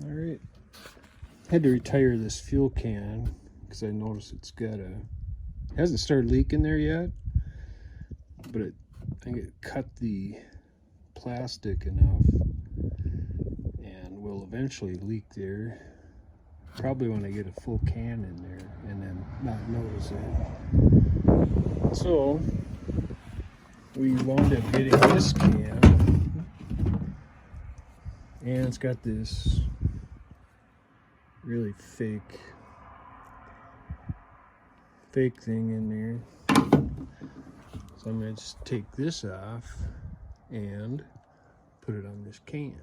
All right. Had to retire this fuel can because I noticed it's got a, it hasn't started leaking there yet, but I think it cut the plastic enough and will eventually leak there. Probably when I get a full can in there and then not notice it. So we wound up getting this can, and it's got this really fake thing in there. So I'm gonna just take this off and put it on this can.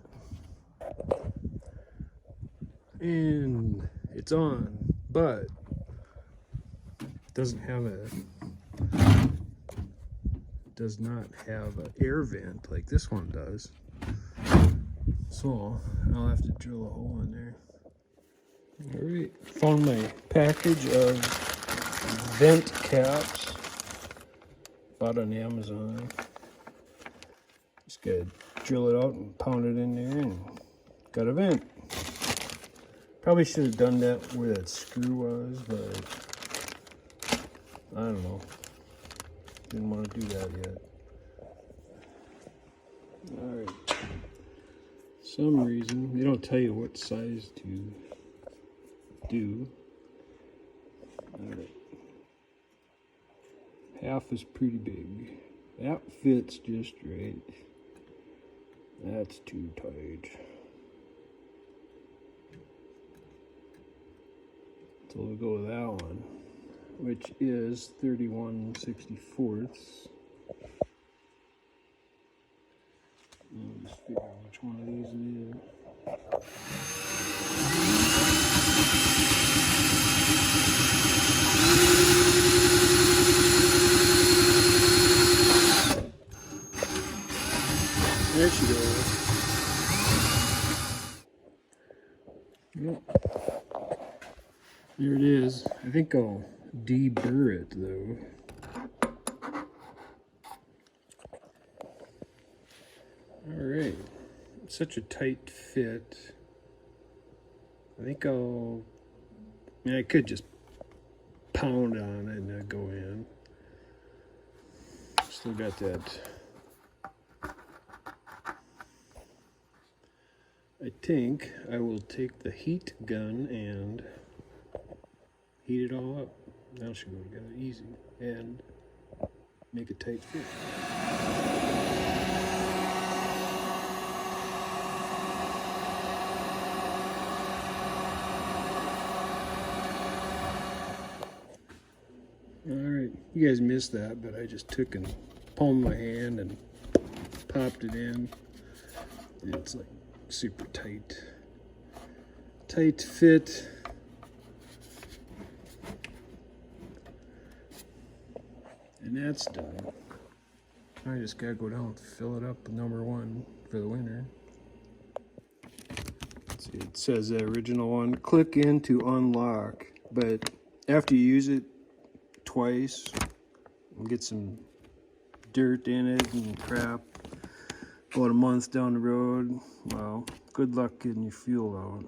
And it's on, but it does not have an air vent like this one does. So I'll have to drill a hole in there. All right, found my package of vent caps. Bought on Amazon. Just gotta drill it out and pound it in there and got a vent. Probably should have done that where that screw was, but I don't know. Didn't want to do that yet. Alright. Some reason, they don't tell you what size to do. Alright. Half is pretty big. That fits just right. That's too tight. So we'll go with that one, which is 31/64. I'll just figure out which one of these it is. There she goes. Yep. There it is. I think I'll deburr it though. Alright. It's such a tight fit. I think I could just pound on it and go in. Still got that. I think I will take the heat gun and heat it all up. Now should go together easy and make a tight fit. Alright, you guys missed that, but I just took and palmed my hand and popped it in. And it's like super tight. Tight fit. And that's done. I just gotta go down and fill it up with #1 for the winter. See, it says the original one. Click in to unlock, but after you use it twice and get some dirt in it and crap, about a month down the road, well, good luck getting your fuel out.